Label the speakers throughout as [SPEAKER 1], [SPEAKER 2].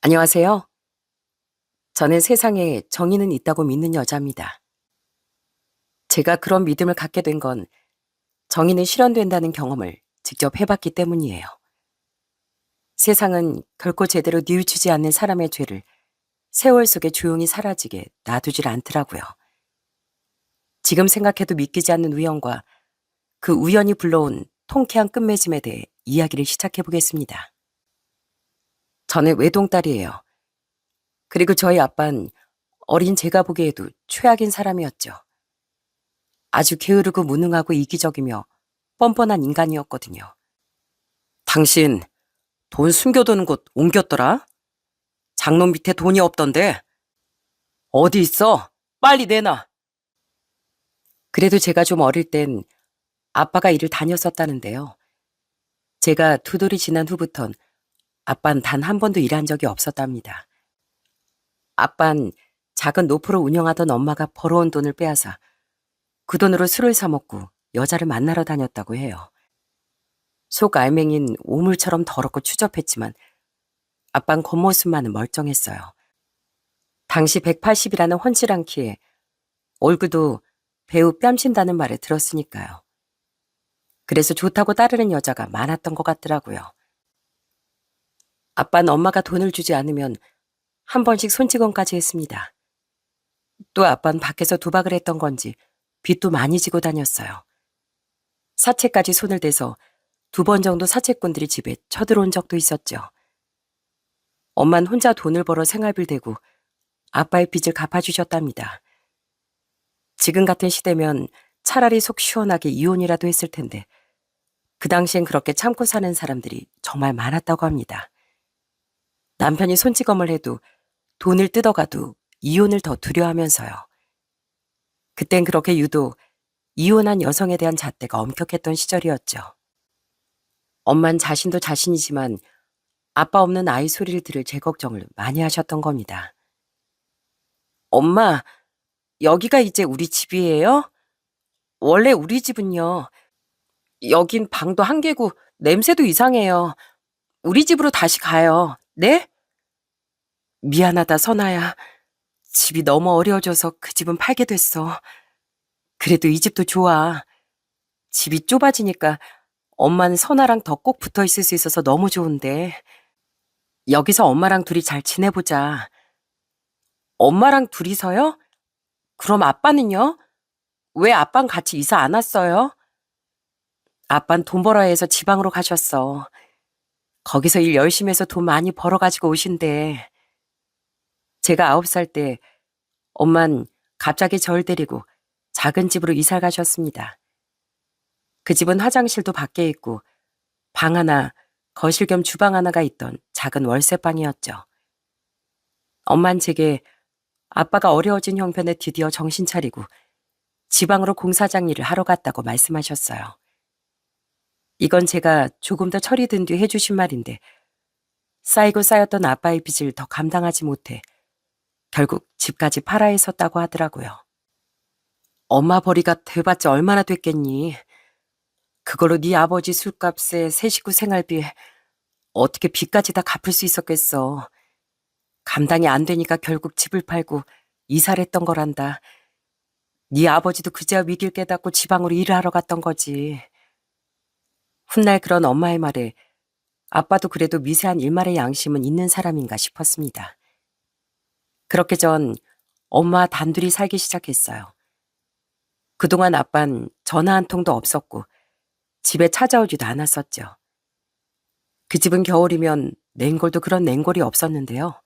[SPEAKER 1] 안녕하세요. 저는 세상에 정의는 있다고 믿는 여자입니다. 제가 그런 믿음을 갖게 된 건 정의는 실현된다는 경험을 직접 해봤기 때문이에요. 세상은 결코 제대로 뉘우치지 않는 사람의 죄를 세월 속에 조용히 사라지게 놔두질 않더라고요. 지금 생각해도 믿기지 않는 우연과 그 우연이 불러온 통쾌한 끝맺음에 대해 이야기를 시작해 보겠습니다. 저는 외동딸이에요. 그리고 저희 아빠는 어린 제가 보기에도 최악인 사람이었죠. 아주 게으르고 무능하고 이기적이며 뻔뻔한 인간이었거든요. 당신 돈 숨겨두는 곳 옮겼더라? 장롱 밑에 돈이 없던데 어디 있어? 빨리 내놔. 그래도 제가 좀 어릴 땐 아빠가 일을 다녔었다는데요. 제가 두 돌이 지난 후부턴 아빠는 단 한 번도 일한 적이 없었답니다. 아빠는 작은 노포를 운영하던 엄마가 벌어온 돈을 빼앗아 그 돈으로 술을 사 먹고 여자를 만나러 다녔다고 해요. 속 알맹인 오물처럼 더럽고 추접했지만 아빤 겉모습만은 멀쩡했어요. 당시 180이라는 훤칠한 키에 얼굴도 배우 뺨친다는 말을 들었으니까요. 그래서 좋다고 따르는 여자가 많았던 것 같더라고요. 아빠는 엄마가 돈을 주지 않으면 한 번씩 손찌검까지 했습니다. 또 아빠는 밖에서 도박을 했던 건지 빚도 많이 지고 다녔어요. 사채까지 손을 대서 2번 정도 사채꾼들이 집에 쳐들어온 적도 있었죠. 엄마는 혼자 돈을 벌어 생활비를 대고 아빠의 빚을 갚아주셨답니다. 지금 같은 시대면 차라리 속 시원하게 이혼이라도 했을 텐데 그 당시엔 그렇게 참고 사는 사람들이 정말 많았다고 합니다. 남편이 손찌검을 해도 돈을 뜯어가도 이혼을 더 두려워하면서요. 그땐 그렇게 유독 이혼한 여성에 대한 잣대가 엄격했던 시절이었죠. 엄만 자신도 자신이지만 아빠 없는 아이 소리를 들을 제 걱정을 많이 하셨던 겁니다. 엄마, 여기가 이제 우리 집이에요? 원래 우리 집은요. 여긴 방도 한 개고 냄새도 이상해요. 우리 집으로 다시 가요. 네? 미안하다, 선아야. 집이 너무 어려워져서 그 집은 팔게 됐어. 그래도 이 집도 좋아. 집이 좁아지니까 엄마는 선아랑 더 꼭 붙어 있을 수 있어서 너무 좋은데. 여기서 엄마랑 둘이 잘 지내보자. 엄마랑 둘이서요? 그럼 아빠는요? 왜 아빠랑 같이 이사 안 왔어요? 아빠는 돈 벌어야 해서 지방으로 가셨어. 거기서 일 열심히 해서 돈 많이 벌어가지고 오신대. 제가 9살 때 엄만 갑자기 절 데리고 작은 집으로 이사를 가셨습니다. 그 집은 화장실도 밖에 있고 방 하나, 거실 겸 주방 하나가 있던 작은 월세방이었죠. 엄만 제게 아빠가 어려워진 형편에 드디어 정신 차리고 지방으로 공사장 일을 하러 갔다고 말씀하셨어요. 이건 제가 조금 더 철이 든 뒤 해주신 말인데 쌓이고 쌓였던 아빠의 빚을 더 감당하지 못해 결국 집까지 팔아야 했었다고 하더라고요. 엄마 벌이가 돼봤자 얼마나 됐겠니? 그걸로 네 아버지 술값에 새 식구 생활비에 어떻게 빚까지 다 갚을 수 있었겠어. 감당이 안 되니까 결국 집을 팔고 이사를 했던 거란다. 네 아버지도 그제야 위기를 깨닫고 지방으로 일을 하러 갔던 거지. 훗날 그런 엄마의 말에 아빠도 그래도 미세한 일말의 양심은 있는 사람인가 싶었습니다. 그렇게 전 엄마와 단둘이 살기 시작했어요. 그동안 아빤 전화 한 통도 없었고 집에 찾아오지도 않았었죠. 그 집은 겨울이면 냉골도 그런 냉골이 없었는데요.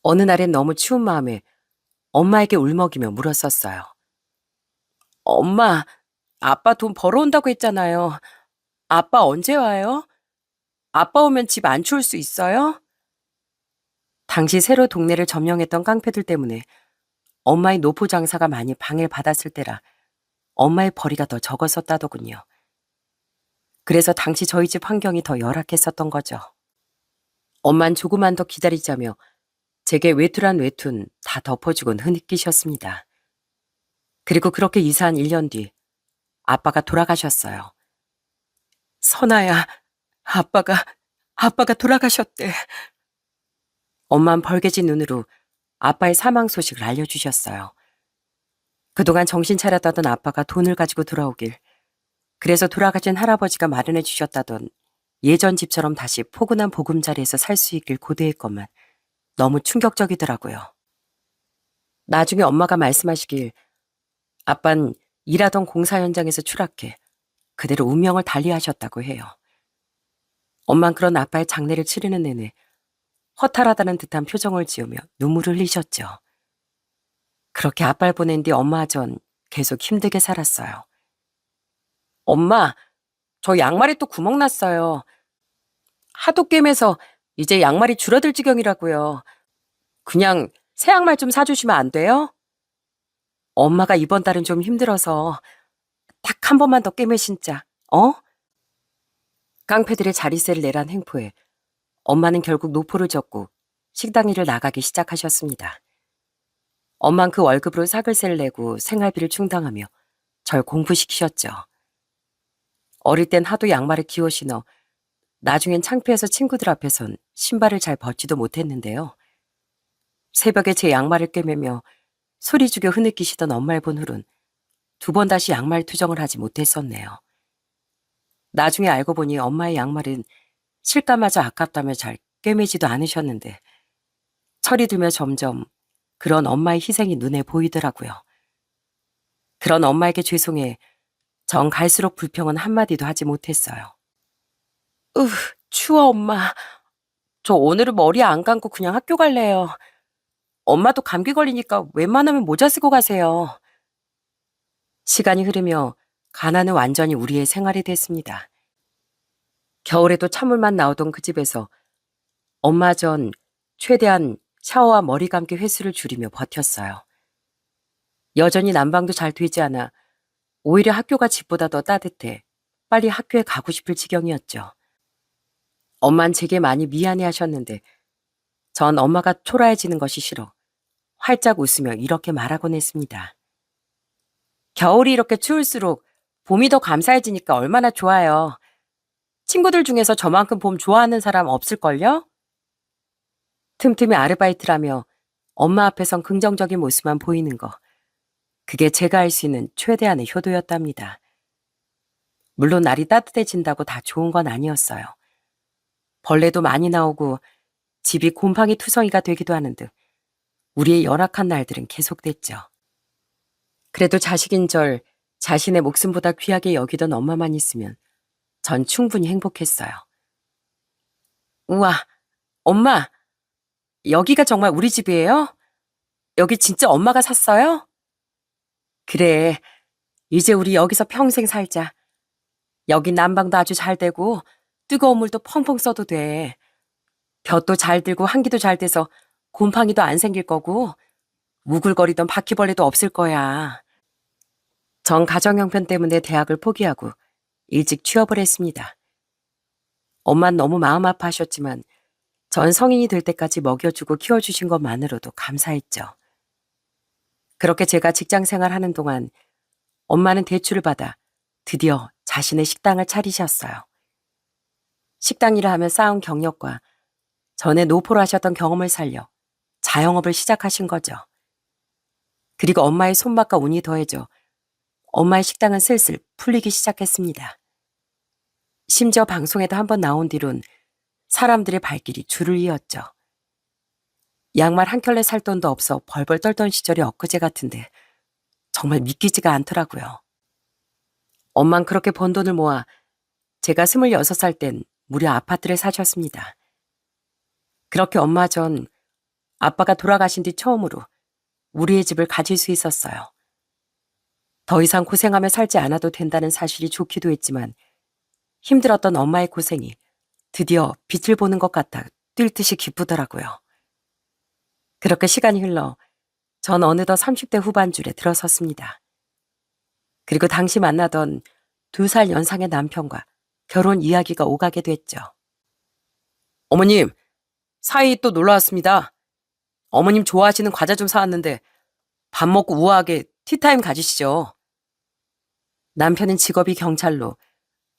[SPEAKER 1] 어느 날엔 너무 추운 마음에 엄마에게 울먹이며 물었었어요. 엄마, 아빠 돈 벌어온다고 했잖아요. 아빠 언제 와요? 아빠 오면 집 안 추울 수 있어요? 당시 새로 동네를 점령했던 깡패들 때문에 엄마의 노포 장사가 많이 방해를 받았을 때라 엄마의 벌이가 더 적었었다더군요. 그래서 당시 저희 집 환경이 더 열악했었던 거죠. 엄만 조금만 더 기다리자며 제게 외투란 외툰 다 덮어주곤 흐느끼셨습니다. 그리고 그렇게 이사한 1년 뒤 아빠가 돌아가셨어요. 선아야, 아빠가 돌아가셨대. 엄만 벌개진 눈으로 아빠의 사망 소식을 알려주셨어요. 그동안 정신 차렸다던 아빠가 돈을 가지고 돌아오길, 그래서 돌아가신 할아버지가 마련해 주셨다던 예전 집처럼 다시 포근한 보금자리에서 살 수 있길 고대했건만 너무 충격적이더라고요. 나중에 엄마가 말씀하시길 아빤 일하던 공사 현장에서 추락해 그대로 운명을 달리하셨다고 해요. 엄만 그런 아빠의 장례를 치르는 내내 허탈하다는 듯한 표정을 지으며 눈물을 흘리셨죠. 그렇게 아빠를 보낸 뒤 엄마 전 계속 힘들게 살았어요. 엄마, 저 양말에 또 구멍 났어요. 하도 꿰매서 이제 양말이 줄어들 지경이라고요. 그냥 새 양말 좀 사주시면 안 돼요? 엄마가 이번 달은 좀 힘들어서 딱 한 번만 더 꿰매 신자. 어? 깡패들의 자리세를 내란 행포에 엄마는 결국 노포를 젓고 식당 일을 나가기 시작하셨습니다. 엄만 그 월급으로 사글세를 내고 생활비를 충당하며 절 공부시키셨죠. 어릴 땐 하도 양말을 기어 신어 나중엔 창피해서 친구들 앞에선 신발을 잘 벗지도 못했는데요. 새벽에 제 양말을 꿰매며 소리 죽여 흐느끼시던 엄마를 본 후론 두 번 다시 양말 투정을 하지 못했었네요. 나중에 알고 보니 엄마의 양말은 실감마저 아깝다며 잘 꿰매지도 않으셨는데 철이 들며 점점 그런 엄마의 희생이 눈에 보이더라고요. 그런 엄마에게 죄송해 전 갈수록 불평은 한마디도 하지 못했어요. 추워 엄마. 저 오늘은 머리 안 감고 그냥 학교 갈래요. 엄마도 감기 걸리니까 웬만하면 모자 쓰고 가세요. 시간이 흐르며 가난은 완전히 우리의 생활이 됐습니다. 겨울에도 찬물만 나오던 그 집에서 엄마 전 최대한 샤워와 머리 감기 횟수를 줄이며 버텼어요. 여전히 난방도 잘 되지 않아 오히려 학교가 집보다 더 따뜻해 빨리 학교에 가고 싶을 지경이었죠. 엄만 제게 많이 미안해 하셨는데 전 엄마가 초라해지는 것이 싫어 활짝 웃으며 이렇게 말하곤 했습니다. 겨울이 이렇게 추울수록 봄이 더 감사해지니까 얼마나 좋아요. 친구들 중에서 저만큼 봄 좋아하는 사람 없을걸요? 틈틈이 아르바이트라며 엄마 앞에선 긍정적인 모습만 보이는 거. 그게 제가 할 수 있는 최대한의 효도였답니다. 물론 날이 따뜻해진다고 다 좋은 건 아니었어요. 벌레도 많이 나오고 집이 곰팡이 투성이가 되기도 하는 등 우리의 열악한 날들은 계속됐죠. 그래도 자식인 절 자신의 목숨보다 귀하게 여기던 엄마만 있으면 전 충분히 행복했어요. 우와, 엄마, 여기가 정말 우리 집이에요? 여기 진짜 엄마가 샀어요? 그래, 이제 우리 여기서 평생 살자. 여기 난방도 아주 잘 되고 뜨거운 물도 펑펑 써도 돼. 볕도 잘 들고 환기도 잘 돼서 곰팡이도 안 생길 거고 우글거리던 바퀴벌레도 없을 거야. 전 가정형편 때문에 대학을 포기하고 일찍 취업을 했습니다. 엄만 너무 마음 아파하셨지만 전 성인이 될 때까지 먹여주고 키워주신 것만으로도 감사했죠. 그렇게 제가 직장 생활하는 동안 엄마는 대출을 받아 드디어 자신의 식당을 차리셨어요. 식당 일을 하며 쌓은 경력과 전에 노포를 하셨던 경험을 살려 자영업을 시작하신 거죠. 그리고 엄마의 손맛과 운이 더해져 엄마의 식당은 슬슬 풀리기 시작했습니다. 심지어 방송에도 한번 나온 뒤론 사람들의 발길이 줄을 이었죠. 양말 한 켤레 살 돈도 없어 벌벌 떨던 시절이 엊그제 같은데 정말 믿기지가 않더라고요. 엄만 그렇게 번 돈을 모아 제가 26살 땐 무려 아파트를 사셨습니다. 그렇게 엄마 전 아빠가 돌아가신 뒤 처음으로 우리의 집을 가질 수 있었어요. 더 이상 고생하며 살지 않아도 된다는 사실이 좋기도 했지만 힘들었던 엄마의 고생이 드디어 빛을 보는 것 같아 뛸 듯이 기쁘더라고요. 그렇게 시간이 흘러 전 어느덧 30대 후반줄에 들어섰습니다. 그리고 당시 만나던 2살 연상의 남편과 결혼 이야기가 오가게 됐죠. 어머님, 사이 또 놀러 왔습니다. 어머님 좋아하시는 과자 좀 사왔는데 밥 먹고 우아하게 티타임 가지시죠. 남편은 직업이 경찰로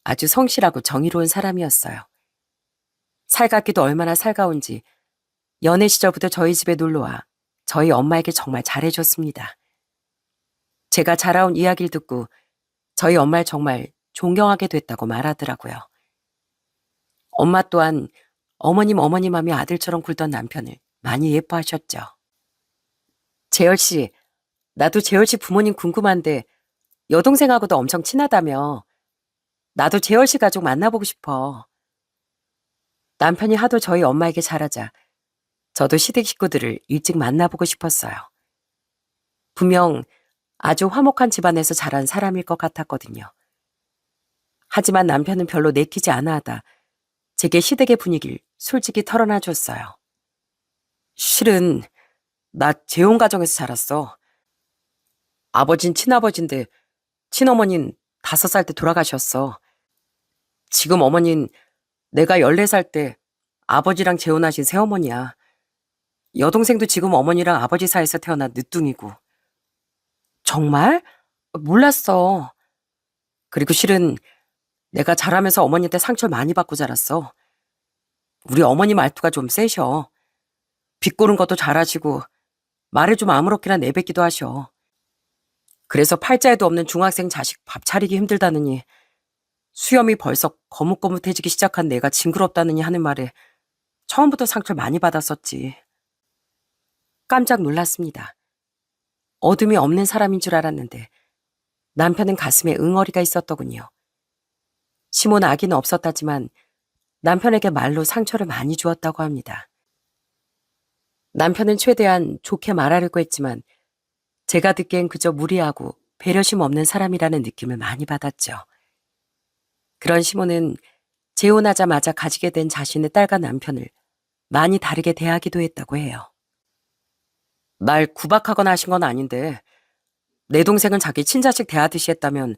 [SPEAKER 1] 아주 성실하고 정의로운 사람이었어요. 살갑기도 얼마나 살가운지 연애 시절부터 저희 집에 놀러와 저희 엄마에게 정말 잘해줬습니다. 제가 자라온 이야기를 듣고 저희 엄마를 정말 존경하게 됐다고 말하더라고요. 엄마 또한 어머님 하며 아들처럼 굴던 남편을 많이 예뻐하셨죠. 재열 씨, 나도 재열 씨 부모님 궁금한데 여동생하고도 엄청 친하다며. 나도 재열 씨 가족 만나보고 싶어. 남편이 하도 저희 엄마에게 잘하자 저도 시댁 식구들을 일찍 만나보고 싶었어요. 분명 아주 화목한 집안에서 자란 사람일 것 같았거든요. 하지만 남편은 별로 내키지 않아 하다 제게 시댁의 분위기를 솔직히 털어놔 줬어요. 실은 나 재혼 가정에서 자랐어. 아버진 친아버지인데 친어머닌 5살 때 돌아가셨어. 지금 어머닌 내가 14살 때 아버지랑 재혼하신 새어머니야. 여동생도 지금 어머니랑 아버지 사이에서 태어난 늦둥이고. 정말? 몰랐어. 그리고 실은 내가 자라면서 어머니한테 상처를 많이 받고 자랐어. 우리 어머니 말투가 좀 세셔. 비꼬는 것도 잘하시고 말을 좀 아무렇게나 내뱉기도 하셔. 그래서 팔자에도 없는 중학생 자식 밥 차리기 힘들다느니, 수염이 벌써 거뭇거뭇해지기 시작한 내가 징그럽다느니 하는 말에 처음부터 상처를 많이 받았었지. 깜짝 놀랐습니다. 어둠이 없는 사람인 줄 알았는데 남편은 가슴에 응어리가 있었더군요. 시몬 아기는 없었다지만 남편에게 말로 상처를 많이 주었다고 합니다. 남편은 최대한 좋게 말하려고 했지만 제가 듣기엔 그저 무리하고 배려심 없는 사람이라는 느낌을 많이 받았죠. 그런 시몬은 재혼하자마자 가지게 된 자신의 딸과 남편을 많이 다르게 대하기도 했다고 해요. 날 구박하거나 하신 건 아닌데 내 동생은 자기 친자식 대하듯이 했다면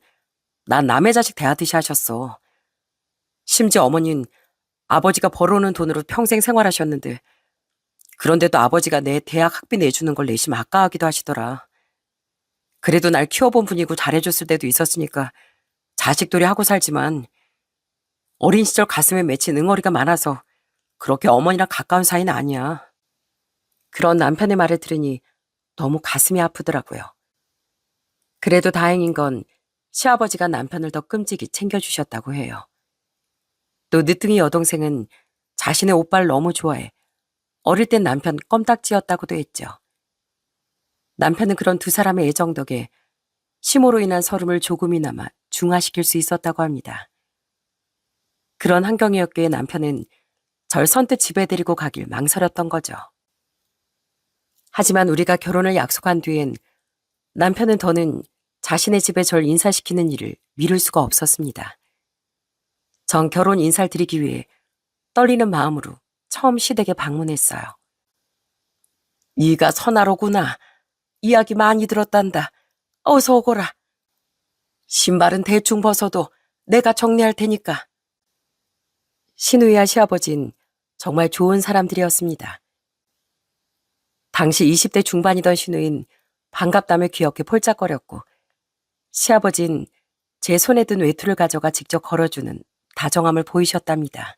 [SPEAKER 1] 난 남의 자식 대하듯이 하셨어. 심지어 어머니는 아버지가 벌어오는 돈으로 평생 생활하셨는데 그런데도 아버지가 내 대학 학비 내주는 걸 내심 아까워하기도 하시더라. 그래도 날 키워본 분이고 잘해줬을 때도 있었으니까 자식돌이 하고 살지만 어린 시절 가슴에 맺힌 응어리가 많아서 그렇게 어머니랑 가까운 사이는 아니야. 그런 남편의 말을 들으니 너무 가슴이 아프더라고요. 그래도 다행인 건 시아버지가 남편을 더 끔찍이 챙겨주셨다고 해요. 또 늦둥이 여동생은 자신의 오빠를 너무 좋아해 어릴 땐 남편 껌딱지였다고도 했죠. 남편은 그런 두 사람의 애정 덕에 시모로 인한 서름을 조금이나마 중화시킬 수 있었다고 합니다. 그런 환경이었기에 남편은 절 선뜻 집에 데리고 가길 망설였던 거죠. 하지만 우리가 결혼을 약속한 뒤엔 남편은 더는 자신의 집에 절 인사시키는 일을 미룰 수가 없었습니다. 전 결혼 인사를 드리기 위해 떨리는 마음으로 처음 시댁에 방문했어요. 네가 선하로구나. 이야기 많이 들었단다. 어서 오거라. 신발은 대충 벗어도 내가 정리할 테니까. 시누이와 시아버진 정말 좋은 사람들이었습니다. 당시 20대 중반이던 시누인 반갑다며 귀엽게 폴짝거렸고 시아버진 제 손에 든 외투를 가져가 직접 걸어주는 다정함을 보이셨답니다.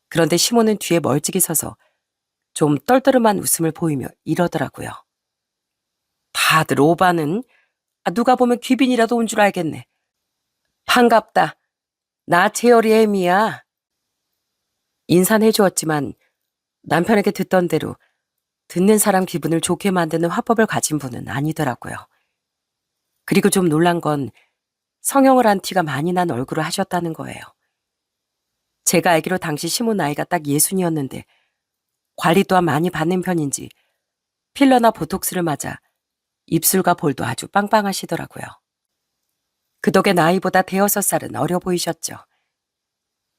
[SPEAKER 1] 그런데 시몬은 뒤에 멀찍이 서서 좀 떨떠름한 웃음을 보이며 이러더라고요. 다들 오바는 누가 보면 귀빈이라도 온 줄 알겠네. 반갑다. 나 재열이 애미야. 인사는 해주었지만 남편에게 듣던 대로 듣는 사람 기분을 좋게 만드는 화법을 가진 분은 아니더라고요. 그리고 좀 놀란 건 성형을 한 티가 많이 난 얼굴을 하셨다는 거예요. 제가 알기로 당시 시몬 나이가 딱 60이었는데 관리 또한 많이 받는 편인지 필러나 보톡스를 맞아 입술과 볼도 아주 빵빵하시더라고요. 그 덕에 나이보다 5살은 어려 보이셨죠.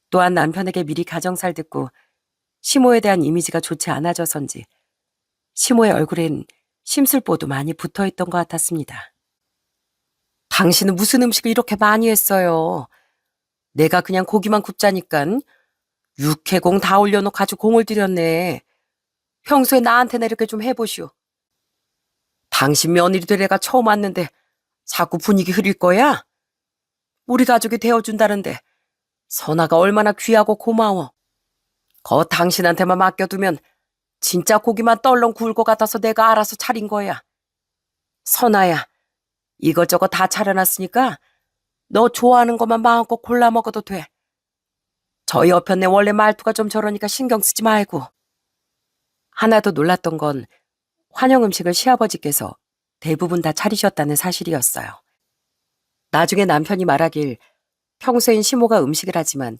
[SPEAKER 1] 또한 남편에게 미리 가정살 듣고 시모에 대한 이미지가 좋지 않아져서인지 시모의 얼굴엔 심술보도 많이 붙어있던 것 같았습니다. 당신은 무슨 음식을 이렇게 많이 했어요. 내가 그냥 고기만 굽자니깐 육회공 다 올려놓고 아주 공을 들였네. 평소에 나한테나 이렇게 좀 해보시오. 당신 며느리 될 애가 처음 왔는데 자꾸 분위기 흐릴 거야? 우리 가족이 되어준다는데 선아가 얼마나 귀하고 고마워. 거 당신한테만 맡겨두면 진짜 고기만 떨렁 구울 것 같아서 내가 알아서 차린 거야. 선아야, 이것저것 다 차려놨으니까 너 좋아하는 것만 마음껏 골라 먹어도 돼. 저 옆편네 원래 말투가 좀 저러니까 신경 쓰지 말고. 하나도 놀랐던 건 환영 음식을 시아버지께서 대부분 다 차리셨다는 사실이었어요. 나중에 남편이 말하길 평소엔 시모가 음식을 하지만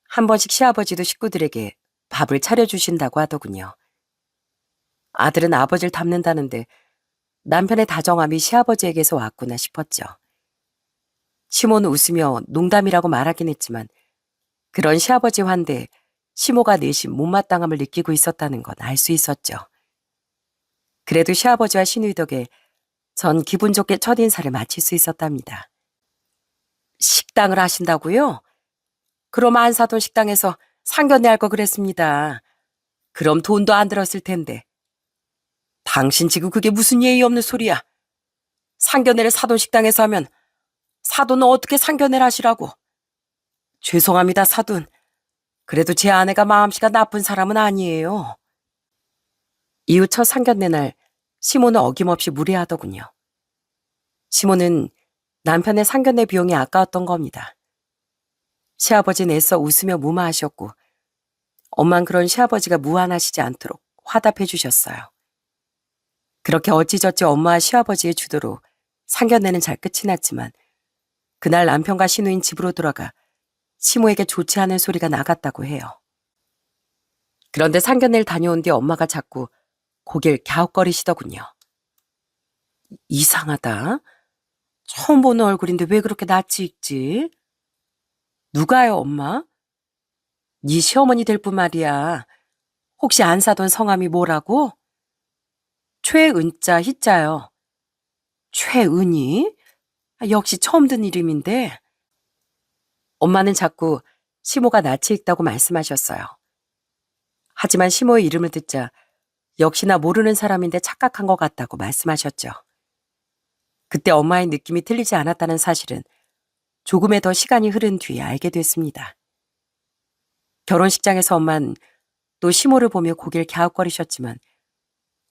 [SPEAKER 1] 한 번씩 시아버지도 식구들에게 밥을 차려주신다고 하더군요. 아들은 아버지를 닮는다는데 남편의 다정함이 시아버지에게서 왔구나 싶었죠. 시모는 웃으며 농담이라고 말하긴 했지만 그런 시아버지 환대에 시모가 내심 못마땅함을 느끼고 있었다는 건 알 수 있었죠. 그래도 시아버지와 시누이 덕에 전 기분 좋게 첫인사를 마칠 수 있었답니다. 식당을 하신다고요? 그럼 안 사돈 식당에서 상견례 할 거 그랬습니다. 그럼 돈도 안 들었을 텐데. 당신 지금 그게 무슨 예의 없는 소리야. 상견례를 사돈 식당에서 하면 사돈은 어떻게 상견례를 하시라고. 죄송합니다, 사돈. 그래도 제 아내가 마음씨가 나쁜 사람은 아니에요. 이후 첫 상견례 날 시모는 어김없이 무례하더군요. 시모는 남편의 상견례 비용이 아까웠던 겁니다. 시아버지는 애써 웃으며 무마하셨고 엄만 그런 시아버지가 무안하시지 않도록 화답해 주셨어요. 그렇게 어찌저찌 엄마와 시아버지의 주도로 상견례는 잘 끝이 났지만 그날 남편과 시누인 집으로 돌아가 시모에게 좋지 않은 소리가 나갔다고 해요. 그런데 상견례를 다녀온 뒤 엄마가 자꾸 고개를 갸웃거리시더군요. 이상하다. 처음 보는 얼굴인데 왜 그렇게 낯이 익지? 누가요, 엄마? 네 시어머니 될 뿐 말이야. 혹시 안 사돈 성함이 뭐라고? 최은자 희자요. 최은이? 역시 처음 듣는 이름인데. 엄마는 자꾸 시모가 낯이 익다고 말씀하셨어요. 하지만 시모의 이름을 듣자 역시나 모르는 사람인데 착각한 것 같다고 말씀하셨죠. 그때 엄마의 느낌이 틀리지 않았다는 사실은 조금의 더 시간이 흐른 뒤에 알게 됐습니다. 결혼식장에서 엄마는 또 시모를 보며 고개를 갸웃거리셨지만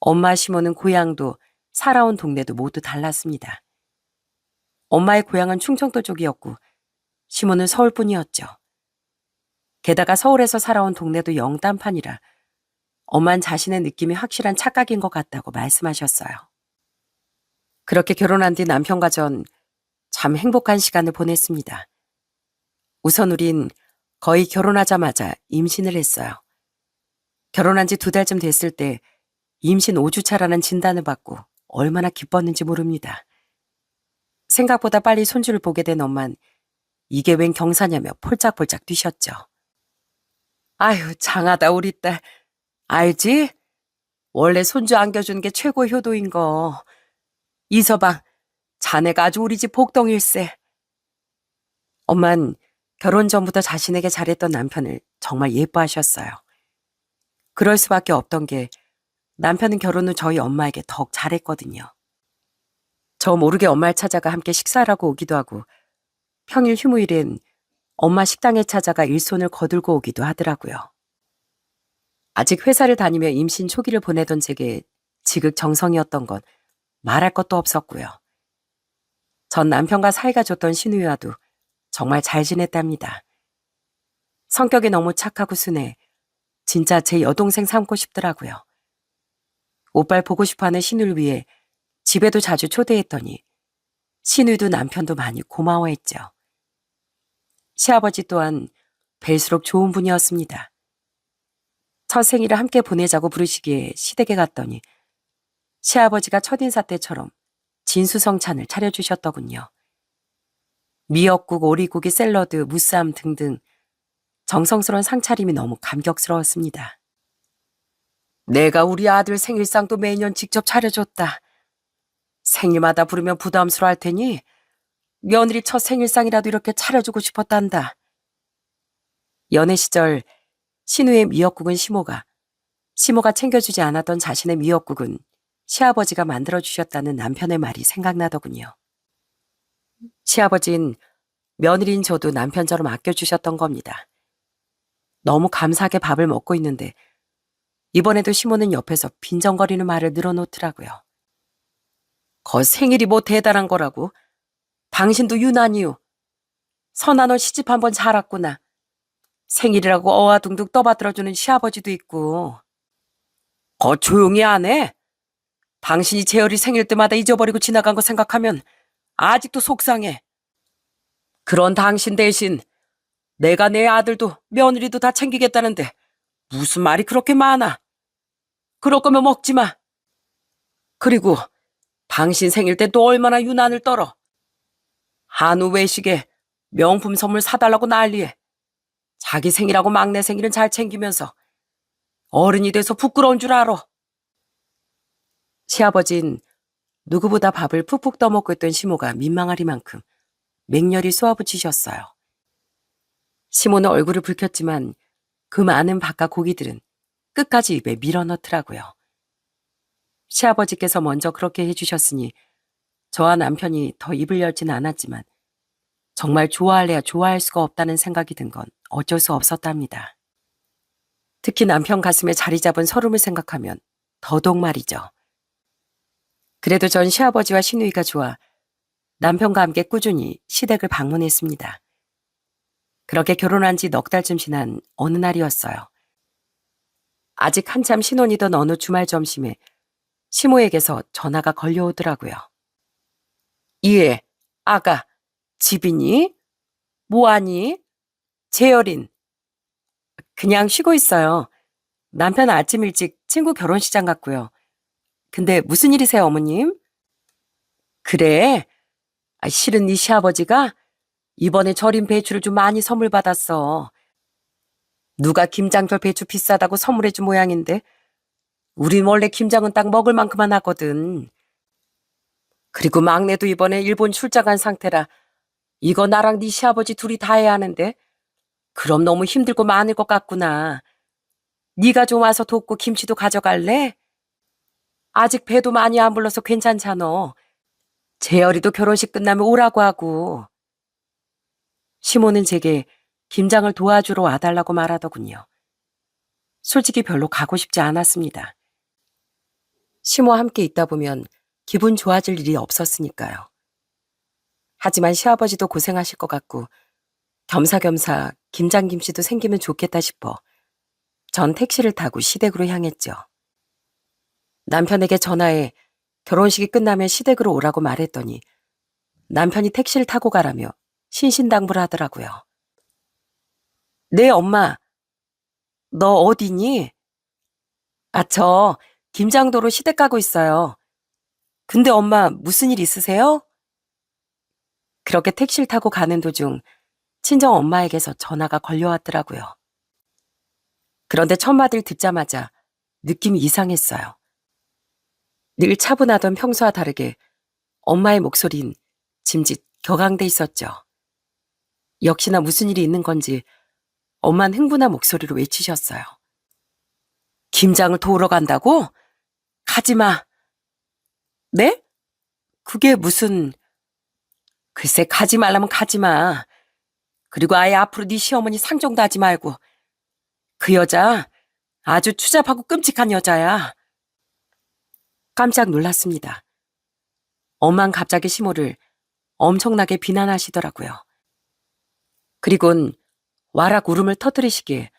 [SPEAKER 1] 엄마 시모는 고향도 살아온 동네도 모두 달랐습니다. 엄마의 고향은 충청도 쪽이었고 시모는 서울뿐이었죠. 게다가 서울에서 살아온 동네도 영단판이라 엄만 자신의 느낌이 확실한 착각인 것 같다고 말씀하셨어요. 그렇게 결혼한 뒤 남편과 전 참 행복한 시간을 보냈습니다. 우선 우린 거의 결혼하자마자 임신을 했어요. 결혼한 지 2달쯤 됐을 때 임신 5주차라는 진단을 받고 얼마나 기뻤는지 모릅니다. 생각보다 빨리 손주를 보게 된 엄만 이게 웬 경사냐며 폴짝폴짝 뛰셨죠. 아유, 장하다 우리 딸. 알지? 원래 손주 안겨주는 게 최고 효도인 거. 이서방, 자네가 아주 우리 집 복덩일세. 엄만 결혼 전부터 자신에게 잘했던 남편을 정말 예뻐하셨어요. 그럴 수밖에 없던 게 남편은 결혼 후 저희 엄마에게 더욱 잘했거든요. 저 모르게 엄마를 찾아가 함께 식사를 하고 오기도 하고 평일 휴무일엔 엄마 식당에 찾아가 일손을 거들고 오기도 하더라고요. 아직 회사를 다니며 임신 초기를 보내던 제게 지극정성이었던 건 말할 것도 없었고요. 전 남편과 사이가 좋던 시누이와도 정말 잘 지냈답니다. 성격이 너무 착하고 순해 진짜 제 여동생 삼고 싶더라고요. 오빠를 보고 싶어하는 시누이를 위해 집에도 자주 초대했더니 시누이도 남편도 많이 고마워했죠. 시아버지 또한 뵐수록 좋은 분이었습니다. 첫 생일을 함께 보내자고 부르시기에 시댁에 갔더니 시아버지가 첫인사 때처럼 진수성찬을 차려주셨더군요. 미역국, 오리고기, 샐러드, 무쌈 등등 정성스러운 상차림이 너무 감격스러웠습니다. 내가 우리 아들 생일상도 매년 직접 차려줬다. 생일마다 부르면 부담스러워할 테니 며느리 첫 생일상이라도 이렇게 차려주고 싶었단다. 연애 시절 신우의 미역국은 시모가 챙겨주지 않았던 자신의 미역국은 시아버지가 만들어주셨다는 남편의 말이 생각나더군요. 시아버진 며느리인 저도 남편처럼 아껴주셨던 겁니다. 너무 감사하게 밥을 먹고 있는데 이번에도 시모는 옆에서 빈정거리는 말을 늘어놓더라고요. 거 생일이 뭐 대단한 거라고. 당신도 유난히요. 선아 너 시집 한번 잘 왔구나. 생일이라고 어와둥둥 떠받들어주는 시아버지도 있고. 거 조용히 안 해. 당신이 재열이 생일 때마다 잊어버리고 지나간 거 생각하면 아직도 속상해. 그런 당신 대신 내가 내 아들도 며느리도 다 챙기겠다는데 무슨 말이 그렇게 많아. 그럴 거면 먹지 마. 그리고 당신 생일 때 또 얼마나 유난을 떨어. 한우 외식에 명품 선물 사달라고 난리해. 자기 생일하고 막내 생일은 잘 챙기면서 어른이 돼서 부끄러운 줄 알아. 시아버진 누구보다 밥을 푹푹 떠먹고 있던 시모가 민망하리만큼 맹렬히 쏘아붙이셨어요. 시모는 얼굴을 붉혔지만 그 많은 밥과 고기들은 끝까지 입에 밀어넣더라고요. 시아버지께서 먼저 그렇게 해주셨으니 저와 남편이 더 입을 열지는 않았지만 정말 좋아할래야 좋아할 수가 없다는 생각이 든 건 어쩔 수 없었답니다. 특히 남편 가슴에 자리 잡은 서름을 생각하면 더더욱 말이죠. 그래도 전 시아버지와 시누이가 좋아 남편과 함께 꾸준히 시댁을 방문했습니다. 그렇게 결혼한 지 넉 달쯤 지난 어느 날이었어요. 아직 한참 신혼이던 어느 주말 점심에 시모에게서 전화가 걸려오더라고요. 예, 아가, 집이니? 뭐하니? 재열인. 그냥 쉬고 있어요. 남편 아침 일찍 친구 결혼식장 갔고요. 근데 무슨 일이세요, 어머님? 그래? 실은 네 시아버지가 이번에 절임 배추를 좀 많이 선물 받았어. 누가 김장철 배추 비싸다고 선물해준 모양인데 우린 원래 김장은 딱 먹을 만큼만 하거든. 그리고 막내도 이번에 일본 출장 간 상태라 이거 나랑 네 시아버지 둘이 다 해야 하는데 그럼 너무 힘들고 많을 것 같구나. 네가 좀 와서 돕고 김치도 가져갈래? 아직 배도 많이 안 불러서 괜찮잖아. 재열이도 결혼식 끝나면 오라고 하고. 시모는 제게 김장을 도와주러 와달라고 말하더군요. 솔직히 별로 가고 싶지 않았습니다. 시모와 함께 있다 보면 기분 좋아질 일이 없었으니까요. 하지만 시아버지도 고생하실 것 같고 겸사겸사 김장김치도 생기면 좋겠다 싶어 전 택시를 타고 시댁으로 향했죠. 남편에게 전화해 결혼식이 끝나면 시댁으로 오라고 말했더니 남편이 택시를 타고 가라며 신신당부를 하더라고요. 네, 엄마. 너 어디니? 저 김장도로 시댁 가고 있어요. 근데 엄마 무슨 일 있으세요? 그렇게 택시를 타고 가는 도중 친정 엄마에게서 전화가 걸려왔더라고요. 그런데 첫 마디를 듣자마자 느낌이 이상했어요. 늘 차분하던 평소와 다르게 엄마의 목소린 짐짓 격앙돼 있었죠. 역시나 무슨 일이 있는 건지 엄마는 흥분한 목소리로 외치셨어요. 김장을 도우러 간다고? 가지마. 네? 그게 무슨... 글쎄 가지 말라면 가지마. 그리고 아예 앞으로 네 시어머니 상종도 하지 말고. 그 여자 아주 추잡하고 끔찍한 여자야. 깜짝 놀랐습니다. 엄만 갑자기 시모를 엄청나게 비난하시더라고요. 그리곤 와락 울음을 터뜨리시기에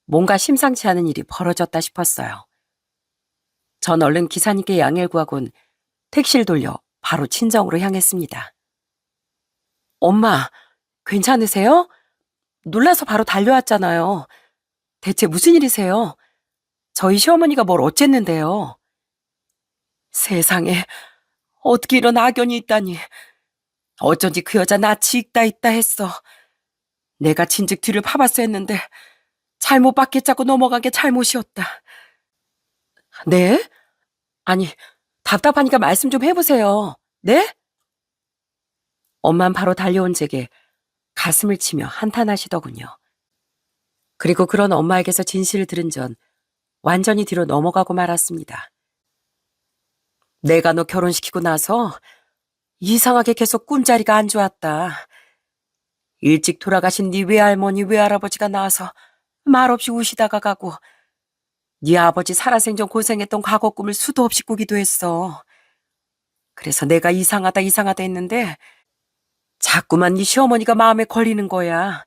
[SPEAKER 1] 뭔가 심상치 않은 일이 벌어졌다 싶었어요. 전 얼른 기사님께 양해를 구하곤 택시를 돌려 바로 친정으로 향했습니다. 엄마, 괜찮으세요? 놀라서 바로 달려왔잖아요. 대체 무슨 일이세요? 저희 시어머니가 뭘 어쨌는데요? 세상에, 어떻게 이런 악연이 있다니. 어쩐지 그 여자 낯이 있다 했어. 내가 진즉 뒤를 파봤어 했는데 잘못 받겠자고 넘어간 게 잘못이었다. 네? 아니, 답답하니까 말씀 좀 해보세요. 네? 엄만 바로 달려온 제게 가슴을 치며 한탄하시더군요. 그리고 그런 엄마에게서 진실을 들은 전 완전히 뒤로 넘어가고 말았습니다. 내가 너 결혼시키고 나서 이상하게 계속 꿈자리가 안 좋았다. 일찍 돌아가신 네 외할머니 외할아버지가 나와서 말없이 우시다가 가고 네 아버지 살아생전 고생했던 과거 꿈을 수도 없이 꾸기도 했어. 그래서 내가 이상하다 이상하다 했는데 자꾸만 네 시어머니가 마음에 걸리는 거야.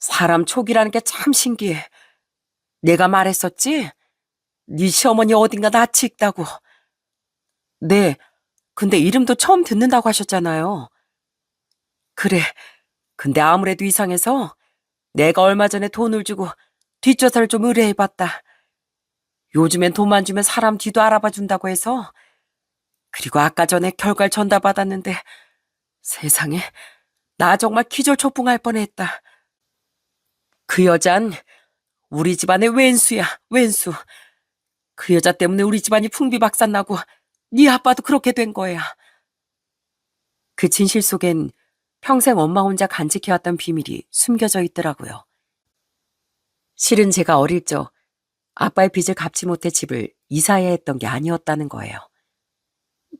[SPEAKER 1] 사람 촉이라는 게 참 신기해. 내가 말했었지? 네 시어머니 어딘가 낯이 익다고. 네, 근데 이름도 처음 듣는다고 하셨잖아요. 그래, 근데 아무래도 이상해서 내가 얼마 전에 돈을 주고 뒷조사를 좀 의뢰해봤다. 요즘엔 돈만 주면 사람 뒤도 알아봐 준다고 해서. 그리고 아까 전에 결과를 전달받았는데 세상에, 나 정말 기절초풍할 뻔했다. 그 여잔 우리 집안의 왼수야, 왼수. 그 여자 때문에 우리 집안이 풍비박산나고 네 아빠도 그렇게 된 거야. 그 진실 속엔 평생 엄마 혼자 간직해왔던 비밀이 숨겨져 있더라고요. 실은 제가 어릴 적 아빠의 빚을 갚지 못해 집을 이사해야 했던 게 아니었다는 거예요.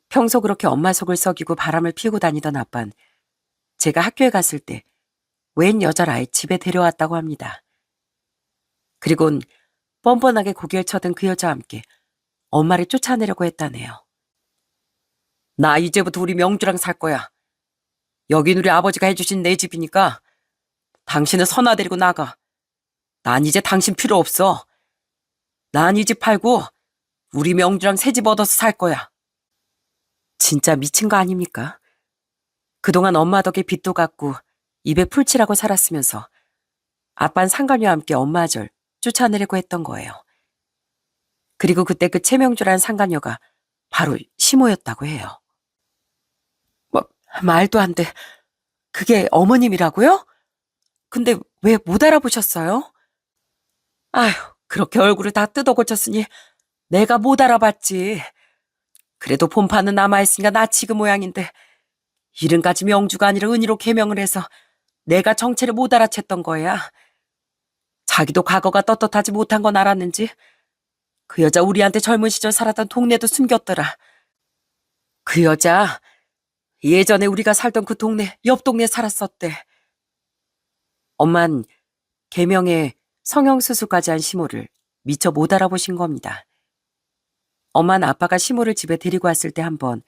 [SPEAKER 1] 평소 그렇게 엄마 속을 썩이고 바람을 피우고 다니던 아빤 제가 학교에 갔을 때 웬 여자를 아예 집에 데려왔다고 합니다. 그리곤 뻔뻔하게 고개를 쳐든 그 여자와 함께 엄마를 쫓아내려고 했다네요. 나 이제부터 우리 명주랑 살 거야. 여긴 우리 아버지가 해주신 내 집이니까 당신은 선아 데리고 나가. 난 이제 당신 필요 없어. 난 이 집 팔고 우리 명주랑 새 집 얻어서 살 거야. 진짜 미친 거 아닙니까? 그동안 엄마 덕에 빚도 갚고 입에 풀칠하고 살았으면서 아빤 상관녀와 함께 엄마 아절 쫓아내려고 했던 거예요. 그리고 그때 그 최명주라는 상관녀가 바로 시모였다고 해요. 뭐, 말도 안 돼. 그게 어머님이라고요? 근데 왜 못 알아보셨어요? 아휴, 그렇게 얼굴을 다 뜯어 고쳤으니 내가 못 알아봤지. 그래도 본판은 남아있으니까 나치 그 모양인데 이름까지 명주가 아니라 은희로 개명을 해서 내가 정체를 못 알아챘던 거야. 자기도 과거가 떳떳하지 못한 건 알았는지 그 여자 우리한테 젊은 시절 살았던 동네도 숨겼더라. 그 여자 예전에 우리가 살던 그 동네, 옆 동네에 살았었대. 엄만 개명에 성형수술까지 한 시모를 미처 못 알아보신 겁니다. 엄마는 아빠가 시모를 집에 데리고 왔을 때 한 번,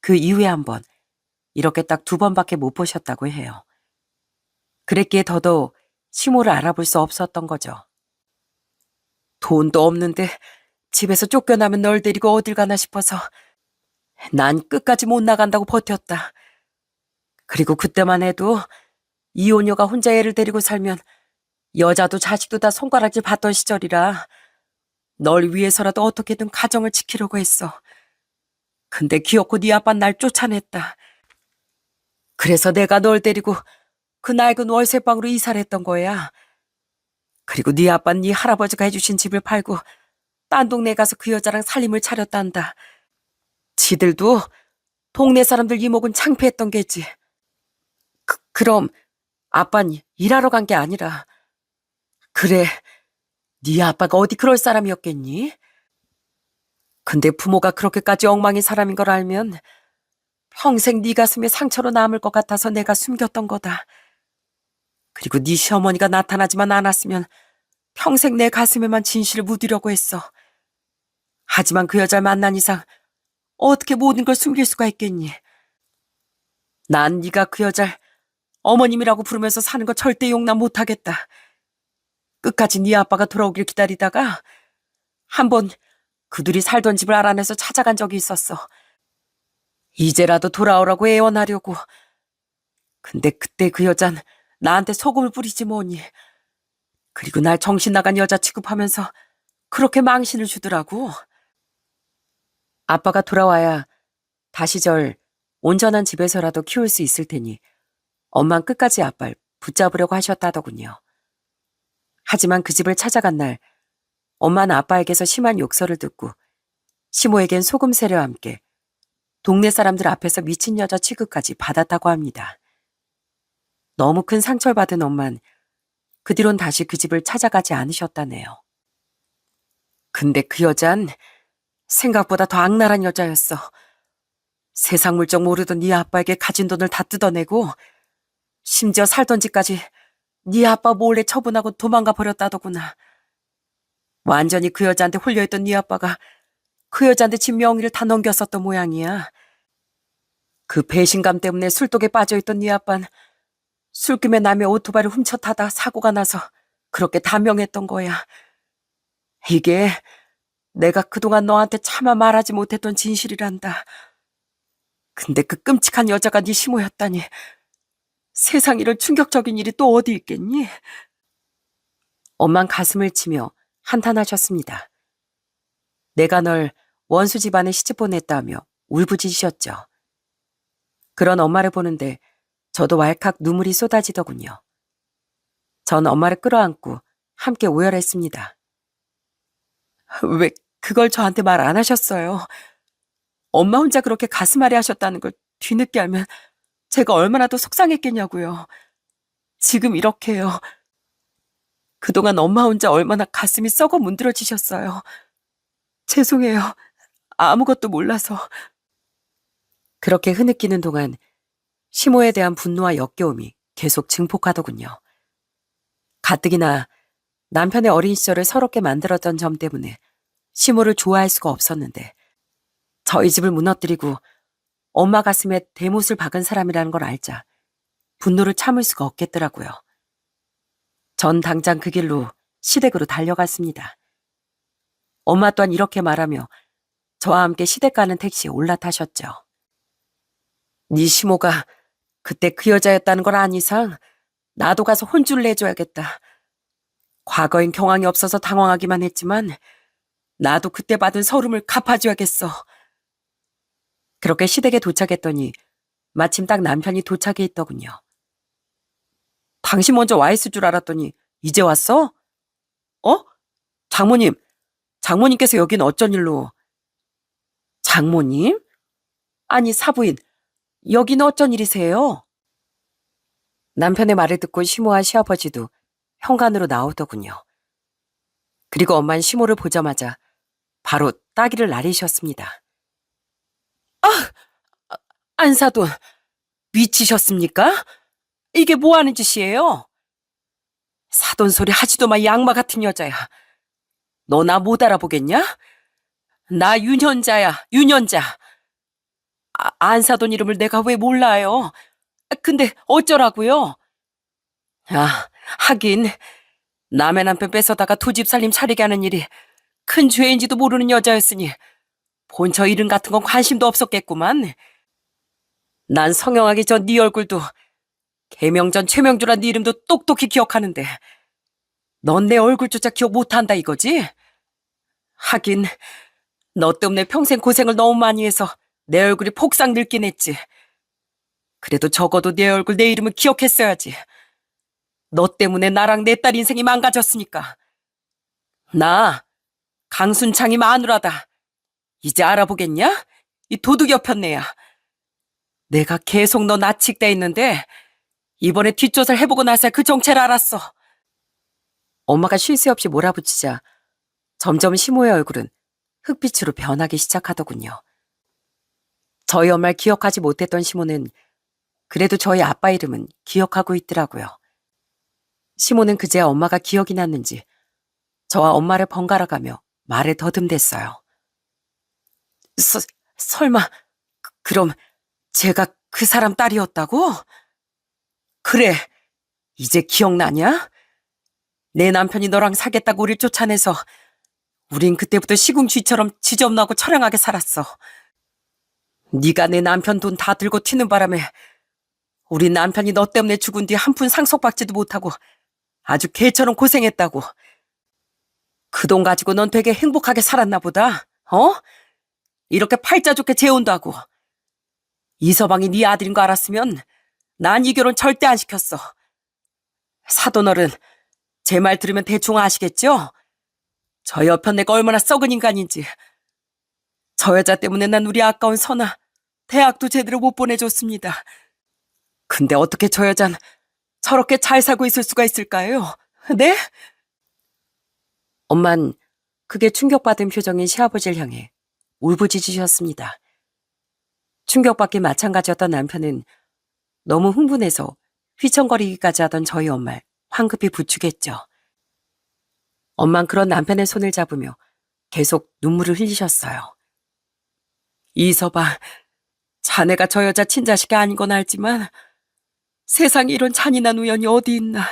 [SPEAKER 1] 그 이후에 한 번, 이렇게 딱 2번밖에 못 보셨다고 해요. 그랬기에 더더욱 시모를 알아볼 수 없었던 거죠. 돈도 없는데 집에서 쫓겨나면 널 데리고 어딜 가나 싶어서 난 끝까지 못 나간다고 버텼다. 그리고 그때만 해도 이혼녀가 혼자 애를 데리고 살면 여자도 자식도 다 손가락질 받던 시절이라 널 위해서라도 어떻게든 가정을 지키려고 했어. 근데 기어코 네 아빠는 날 쫓아냈다. 그래서 내가 널 데리고 그 낡은 월세방으로 이사를 했던 거야. 그리고 네 아빠는 네 할아버지가 해주신 집을 팔고 딴 동네에 가서 그 여자랑 살림을 차렸단다. 지들도 동네 사람들 이목은 창피했던 게지. 그럼 아빠는 일하러 간 게 아니라. 그래, 네 아빠가 어디 그럴 사람이었겠니? 근데 부모가 그렇게까지 엉망인 사람인 걸 알면 평생 네 가슴에 상처로 남을 것 같아서 내가 숨겼던 거다. 그리고 네 시어머니가 나타나지만 않았으면 평생 내 가슴에만 진실을 묻으려고 했어. 하지만 그 여자를 만난 이상 어떻게 모든 걸 숨길 수가 있겠니? 난 네가 그 여자를 어머님이라고 부르면서 사는 거 절대 용납 못하겠다. 끝까지 네 아빠가 돌아오길 기다리다가 한번 그들이 살던 집을 알아내서 찾아간 적이 있었어. 이제라도 돌아오라고 애원하려고. 근데 그때 그 여잔 나한테 소금을 뿌리지 뭐니. 그리고 날 정신 나간 여자 취급하면서 그렇게 망신을 주더라고. 아빠가 돌아와야 다시 절 온전한 집에서라도 키울 수 있을 테니 엄만 끝까지 아빠를 붙잡으려고 하셨다더군요. 하지만 그 집을 찾아간 날 엄마는 아빠에게서 심한 욕설을 듣고 시모에겐 소금 세례와 함께 동네 사람들 앞에서 미친 여자 취급까지 받았다고 합니다. 너무 큰 상처를 받은 엄만 그 뒤론 다시 그 집을 찾아가지 않으셨다네요. 근데 그 여잔 생각보다 더 악랄한 여자였어. 세상 물정 모르던 네 아빠에게 가진 돈을 다 뜯어내고 심지어 살던 집까지 네 아빠 몰래 처분하고 도망가 버렸다더구나. 완전히 그 여자한테 홀려있던 네 아빠가 그 여자한테 집 명의를 다 넘겼었던 모양이야. 그 배신감 때문에 술독에 빠져있던 네 아빠는 술김에 남의 오토바이를 훔쳐 타다 사고가 나서 그렇게 단명했던 거야. 이게 내가 그동안 너한테 차마 말하지 못했던 진실이란다. 근데 그 끔찍한 여자가 네 시모였다니. 세상 이런 충격적인 일이 또 어디 있겠니? 엄만 가슴을 치며 한탄하셨습니다. 내가 널 원수 집안에 시집 보냈다며 울부짖으셨죠. 그런 엄마를 보는데 저도 왈칵 눈물이 쏟아지더군요. 전 엄마를 끌어안고 함께 오열했습니다. 왜 그걸 저한테 말 안 하셨어요? 엄마 혼자 그렇게 가슴 아래 하셨다는 걸 뒤늦게 알면 제가 얼마나 더 속상했겠냐고요. 지금 이렇게요. 그동안 엄마 혼자 얼마나 가슴이 썩어 문드러지셨어요. 죄송해요. 아무것도 몰라서. 그렇게 흐느끼는 동안 시모에 대한 분노와 역겨움이 계속 증폭하더군요. 가뜩이나 남편의 어린 시절을 서럽게 만들었던 점 때문에 시모를 좋아할 수가 없었는데 저희 집을 무너뜨리고 엄마 가슴에 대못을 박은 사람이라는 걸 알자 분노를 참을 수가 없겠더라고요. 전 당장 그 길로 시댁으로 달려갔습니다. 엄마 또한 이렇게 말하며 저와 함께 시댁 가는 택시에 올라타셨죠. 네 시모가 그때 그 여자였다는 걸 안 이상 나도 가서 혼쭐을 내줘야겠다. 과거엔 경황이 없어서 당황하기만 했지만 나도 그때 받은 서름을 갚아줘야겠어. 그렇게 시댁에 도착했더니 마침 딱 남편이 도착해 있더군요. 당신 먼저 와 있을 줄 알았더니 이제 왔어? 어? 장모님, 장모님께서 여긴 어쩐 일로? 장모님? 아니 사부인, 여긴 어쩐 일이세요? 남편의 말을 듣고 시모와 시아버지도 현관으로 나오더군요. 그리고 엄마는 시모를 보자마자 바로 따귀를 나리셨습니다. 아! 안사돈, 미치셨습니까? 이게 뭐 하는 짓이에요? 사돈 소리 하지도 마, 양마 같은 여자야. 너 나 못 알아보겠냐? 나 윤현자야, 윤현자. 안사돈 이름을 내가 왜 몰라요? 근데 어쩌라고요? 아, 하긴 남의 남편 뺏어다가 두 집 살림 차리게 하는 일이 큰 죄인지도 모르는 여자였으니 본처 이름 같은 건 관심도 없었겠구만. 난 성형하기 전 네 얼굴도 개명전 최명주란 네 이름도 똑똑히 기억하는데 넌 내 얼굴조차 기억 못한다 이거지? 하긴 너 때문에 평생 고생을 너무 많이 해서 내 얼굴이 폭삭 늙긴 했지. 그래도 적어도 내 얼굴 내 이름은 기억했어야지. 너 때문에 나랑 내 딸 인생이 망가졌으니까. 나 강순창이 마누라다. 이제 알아보겠냐? 이 도둑 옆편네야. 내가 계속 너 나치게 있는데 이번에 뒷조사를 해보고 나서야 그 정체를 알았어. 엄마가 쉴 새 없이 몰아붙이자 점점 시모의 얼굴은 흑빛으로 변하기 시작하더군요. 저희 엄마를 기억하지 못했던 시모는 그래도 저희 아빠 이름은 기억하고 있더라고요. 시모는 그제야 엄마가 기억이 났는지 저와 엄마를 번갈아가며 말을 더듬댔어요. 설마 그럼 제가 그 사람 딸이었다고? 그래, 이제 기억나냐? 내 남편이 너랑 사겠다고 우릴 쫓아내서 우린 그때부터 시궁쥐처럼 지저분하고 처량하게 살았어. 네가 내 남편 돈 다 들고 튀는 바람에 우리 남편이 너 때문에 죽은 뒤 한 푼 상속받지도 못하고 아주 개처럼 고생했다고. 그 돈 가지고 넌 되게 행복하게 살았나 보다. 어? 이렇게 팔자 좋게 재혼도 하고. 이서방이 네 아들인 거 알았으면 난 이 결혼 절대 안 시켰어. 사돈어른, 제 말 들으면 대충 아시겠죠? 저 옆편 내가 얼마나 썩은 인간인지. 저 여자 때문에 난 우리 아까운 선아 대학도 제대로 못 보내줬습니다. 근데 어떻게 저 여잔 저렇게 잘 살고 있을 수가 있을까요? 네? 엄만 크게 충격받은 표정인 시아버지를 향해 울부짖으셨습니다. 충격받기 마찬가지였던 남편은 너무 흥분해서 휘청거리기까지 하던 저희 엄마를 황급히 부축했죠. 엄만 그런 남편의 손을 잡으며 계속 눈물을 흘리셨어요. 이서방, 자네가 저 여자 친자식이 아닌 건 알지만 세상에 이런 잔인한 우연이 어디 있나.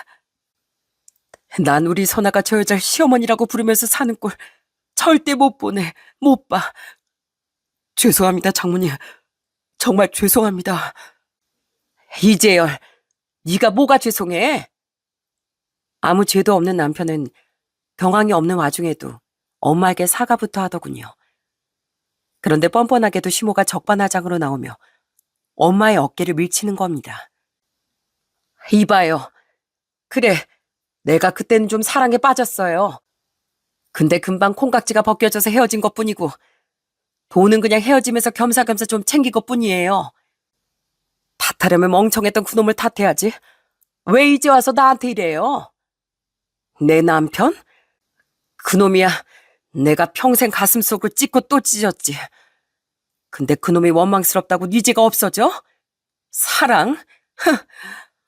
[SPEAKER 1] 난 우리 선아가 저 여자를 시어머니라고 부르면서 사는 꼴 절대 못 보네, 못 봐. 죄송합니다, 장모님. 정말 죄송합니다. 이재열, 네가 뭐가 죄송해? 아무 죄도 없는 남편은 경황이 없는 와중에도 엄마에게 사과부터 하더군요. 그런데 뻔뻔하게도 시모가 적반하장으로 나오며 엄마의 어깨를 밀치는 겁니다. 이봐요. 그래, 내가 그때는 좀 사랑에 빠졌어요. 근데 금방 콩깍지가 벗겨져서 헤어진 것뿐이고 돈은 그냥 헤어지면서 겸사겸사 좀 챙긴 것뿐이에요. 탓하려면 멍청했던 그놈을 탓해야지. 왜 이제 와서 나한테 이래요? 내 남편? 그놈이야. 내가 평생 가슴속을 찢고 또 찢었지. 근데 그놈이 원망스럽다고 네 죄가 없어져? 사랑?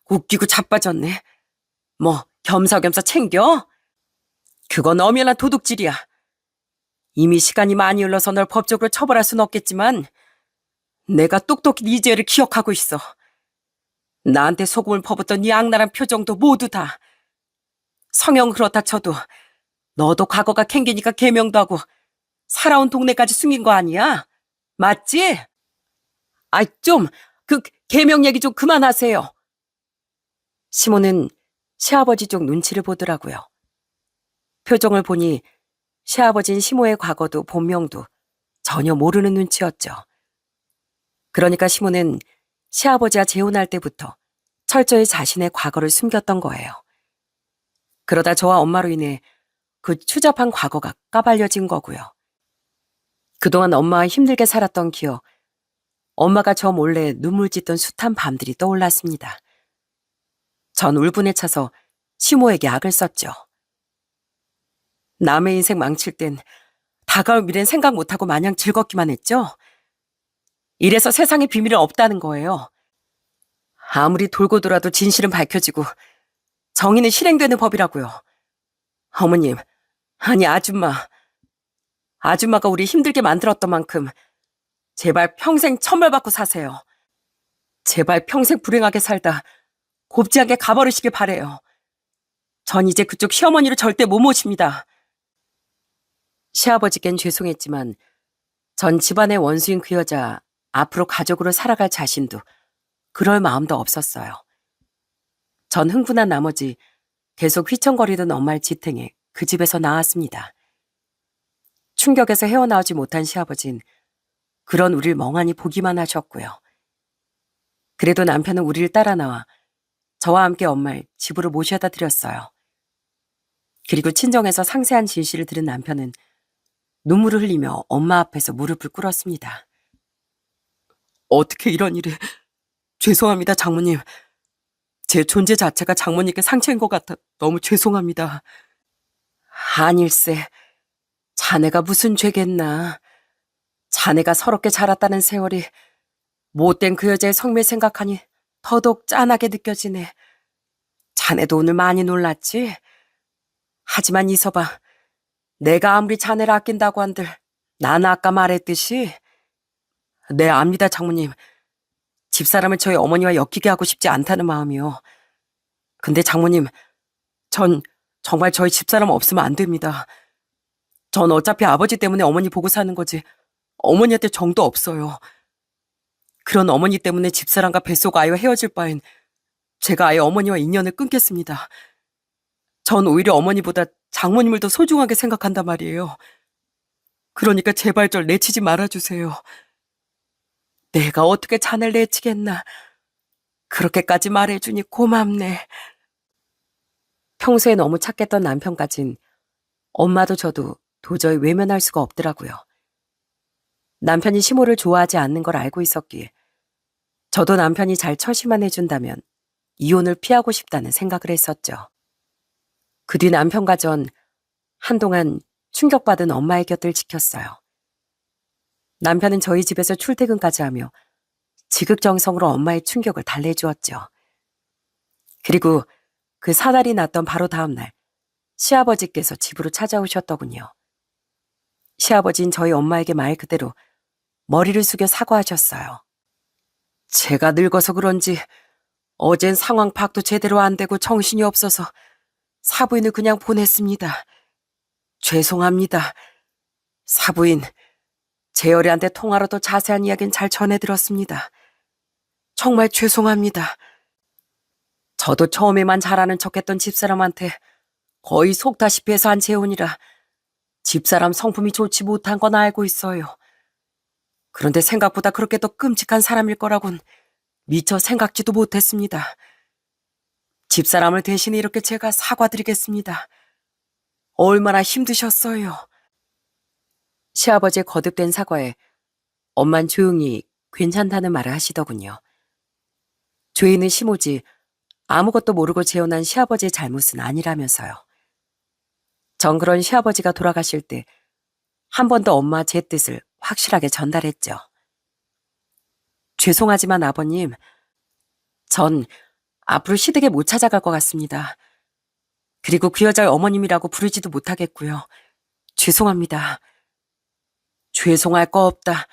[SPEAKER 1] 웃기고 자빠졌네. 뭐 겸사겸사 챙겨? 그건 엄연한 도둑질이야. 이미 시간이 많이 흘러서 널 법적으로 처벌할 순 없겠지만 내가 똑똑히 네 죄를 기억하고 있어. 나한테 소금을 퍼붓던 네 악랄한 표정도 모두 다. 성형은 그렇다 쳐도 너도 과거가 캥기니까 개명도 하고 살아온 동네까지 숨긴 거 아니야? 맞지? 아이 좀 그 개명 얘기 좀 그만하세요. 시모는 시아버지 쪽 눈치를 보더라고요. 표정을 보니 시아버진 시모의 과거도 본명도 전혀 모르는 눈치였죠. 그러니까 시모는 시아버지와 재혼할 때부터 철저히 자신의 과거를 숨겼던 거예요. 그러다 저와 엄마로 인해 그 추잡한 과거가 까발려진 거고요. 그동안 엄마와 힘들게 살았던 기억, 엄마가 저 몰래 눈물 짓던 숱한 밤들이 떠올랐습니다. 전 울분에 차서 시모에게 악을 썼죠. 남의 인생 망칠 땐 다가올 미래는 생각 못하고 마냥 즐겁기만 했죠. 이래서 세상에 비밀은 없다는 거예요. 아무리 돌고 돌아도 진실은 밝혀지고 정의는 실행되는 법이라고요. 어머님, 아니 아줌마가 우리 힘들게 만들었던 만큼 제발 평생 천벌받고 사세요. 제발 평생 불행하게 살다 곱지 않게 가버리시길 바래요. 전 이제 그쪽 시어머니를 절대 못 모십니다. 시아버지께는 죄송했지만 전 집안의 원수인 그 여자 앞으로 가족으로 살아갈 자신도 그럴 마음도 없었어요. 전 흥분한 나머지 계속 휘청거리던 엄마를 지탱해 그 집에서 나왔습니다. 충격에서 헤어나오지 못한 시아버진 그런 우리를 멍하니 보기만 하셨고요. 그래도 남편은 우리를 따라 나와 저와 함께 엄마를 집으로 모셔다 드렸어요. 그리고 친정에서 상세한 진실을 들은 남편은 눈물을 흘리며 엄마 앞에서 무릎을 꿇었습니다. 어떻게 이런 일이... 죄송합니다, 장모님. 제 존재 자체가 장모님께 상처인 것 같아 너무 죄송합니다. 아닐세. 자네가 무슨 죄겠나. 자네가 서럽게 자랐다는 세월이 못된 그 여자의 성매 생각하니 더더욱 짠하게 느껴지네. 자네도 오늘 많이 놀랐지? 하지만 이서방, 내가 아무리 자네를 아낀다고 한들 나는 아까 말했듯이 네, 압니다, 장모님. 집사람을 저희 어머니와 엮이게 하고 싶지 않다는 마음이요. 근데 장모님, 전 정말 저희 집사람 없으면 안 됩니다. 전 어차피 아버지 때문에 어머니 보고 사는 거지 어머니한테 정도 없어요. 그런 어머니 때문에 집사람과 뱃속 아이와 헤어질 바엔 제가 아예 어머니와 인연을 끊겠습니다. 전 오히려 어머니보다 장모님을 더 소중하게 생각한단 말이에요. 그러니까 제발 절 내치지 말아주세요. 내가 어떻게 자네를 내치겠나. 그렇게까지 말해주니 고맙네. 평소에 너무 착했던 남편까진 엄마도 저도 도저히 외면할 수가 없더라고요. 남편이 시모를 좋아하지 않는 걸 알고 있었기에 저도 남편이 잘 처시만 해준다면 이혼을 피하고 싶다는 생각을 했었죠. 그 뒤 남편과 전 한동안 충격받은 엄마의 곁을 지켰어요. 남편은 저희 집에서 출퇴근까지 하며 지극정성으로 엄마의 충격을 달래주었죠. 그리고 그 사달이 났던 바로 다음 날 시아버지께서 집으로 찾아오셨더군요. 시아버지는 저희 엄마에게 말 그대로 머리를 숙여 사과하셨어요. 제가 늙어서 그런지 어젠 상황 파악도 제대로 안 되고 정신이 없어서 사부인을 그냥 보냈습니다. 죄송합니다. 사부인, 재열이한테 통화로 더 자세한 이야기는 잘 전해들었습니다. 정말 죄송합니다. 저도 처음에만 잘하는 척했던 집사람한테 거의 속다시피 해서 한 재혼이라 집사람 성품이 좋지 못한 건 알고 있어요. 그런데 생각보다 그렇게 더 끔찍한 사람일 거라곤 미처 생각지도 못했습니다. 집사람을 대신해 이렇게 제가 사과드리겠습니다. 얼마나 힘드셨어요. 시아버지의 거듭된 사과에 엄만 조용히 괜찮다는 말을 하시더군요. 죄인은 시모지 아무것도 모르고 재혼한 시아버지의 잘못은 아니라면서요. 전 그런 시아버지가 돌아가실 때 한 번 더 엄마 제 뜻을 확실하게 전달했죠. 죄송하지만 아버님, 전 앞으로 시댁에 못 찾아갈 것 같습니다. 그리고 그 여자를 어머님이라고 부르지도 못하겠고요. 죄송합니다. 죄송할 거 없다.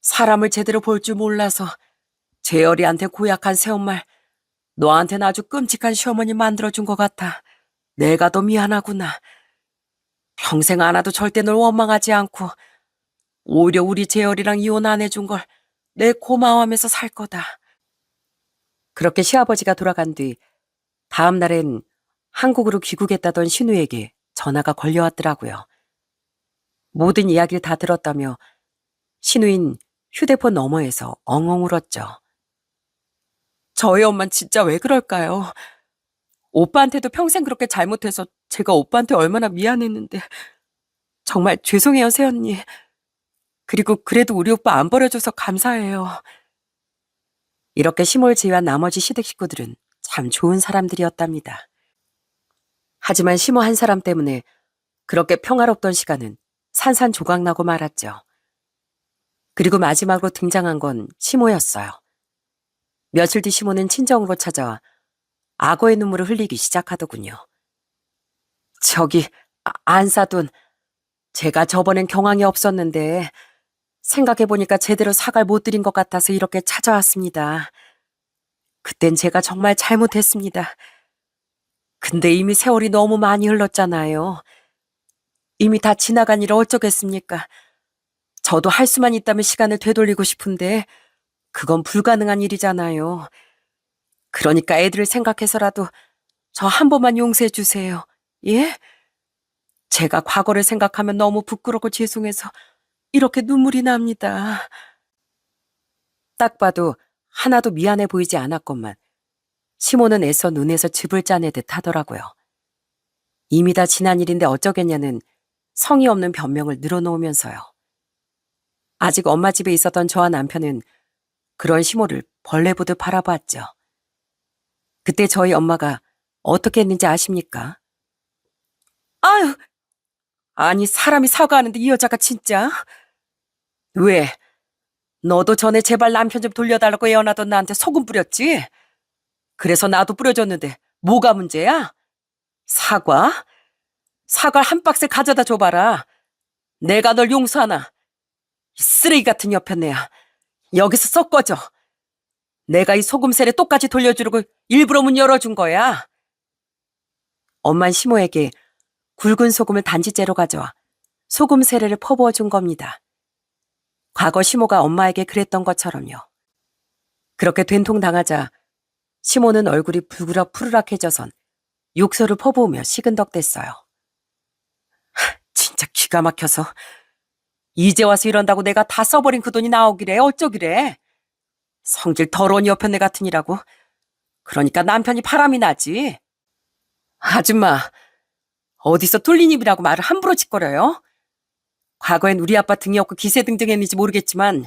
[SPEAKER 1] 사람을 제대로 볼 줄 몰라서 재열이한테 고약한 새엄말, 너한테는 아주 끔찍한 시어머니 만들어준 것 같아. 내가 더 미안하구나. 평생 안 와도 절대 널 원망하지 않고 오히려 우리 재열이랑 이혼 안 해준 걸 내 고마워하면서 살 거다. 그렇게 시아버지가 돌아간 뒤 다음 날엔 한국으로 귀국했다던 신우에게 전화가 걸려왔더라고요. 모든 이야기를 다 들었다며 신우인 휴대폰 너머에서 엉엉 울었죠. 저희 엄만 진짜 왜 그럴까요? 오빠한테도 평생 그렇게 잘못해서 제가 오빠한테 얼마나 미안했는데 정말 죄송해요, 새언니. 그리고 그래도 우리 오빠 안 버려줘서 감사해요. 이렇게 시몰지휘한 나머지 시댁 식구들은 참 좋은 사람들이었답니다. 하지만 시모 한 사람 때문에 그렇게 평화롭던 시간은 산산조각나고 말았죠. 그리고 마지막으로 등장한 건 시모였어요. 며칠 뒤 시모는 친정으로 찾아와 악어의 눈물을 흘리기 시작하더군요. 저기, 안사돈, 제가 저번엔 경황이 없었는데 생각해보니까 제대로 사과를 못 드린 것 같아서 이렇게 찾아왔습니다. 그땐 제가 정말 잘못했습니다. 근데 이미 세월이 너무 많이 흘렀잖아요. 이미 다 지나간 일을 어쩌겠습니까? 저도 할 수만 있다면 시간을 되돌리고 싶은데 그건 불가능한 일이잖아요. 그러니까 애들을 생각해서라도 저 한 번만 용서해 주세요. 예? 제가 과거를 생각하면 너무 부끄럽고 죄송해서 이렇게 눈물이 납니다. 딱 봐도 하나도 미안해 보이지 않았건만 시모는 애써 눈에서 즙을 짜내듯 하더라고요. 이미 다 지난 일인데 어쩌겠냐는 성의 없는 변명을 늘어놓으면서요. 아직 엄마 집에 있었던 저와 남편은 그런 시모를 벌레 보듯 바라봤죠. 그때 저희 엄마가 어떻게 했는지 아십니까? 아유, 아니 사람이 사과하는데 이 여자가 진짜? 왜? 너도 전에 제발 남편 좀 돌려달라고 애원하던 나한테 소금 뿌렸지? 그래서 나도 뿌려줬는데 뭐가 문제야? 사과? 사과를 한 박스 가져다 줘봐라. 내가 널 용서하나? 이 쓰레기 같은 여편네야. 여기서 썩 꺼져. 내가 이 소금 세례 똑같이 돌려주려고 일부러 문 열어준 거야. 엄만 시모에게 굵은 소금을 단지째로 가져와 소금 세례를 퍼부어 준 겁니다. 과거 시모가 엄마에게 그랬던 것처럼요. 그렇게 된통당하자 시모는 얼굴이 불그락 푸르락해져선 욕설을 퍼부으며 시근덕댔어요. 진짜 기가 막혀서 이제 와서 이런다고 내가 다 써버린 그 돈이 나오기래 어쩌기래. 성질 더러운 여편네 같으니라고. 그러니까 남편이 바람이 나지. 아줌마, 어디서 뚫린 입이라고 말을 함부로 짓거려요? 과거엔 우리 아빠 등이 없고 기세등등했는지 모르겠지만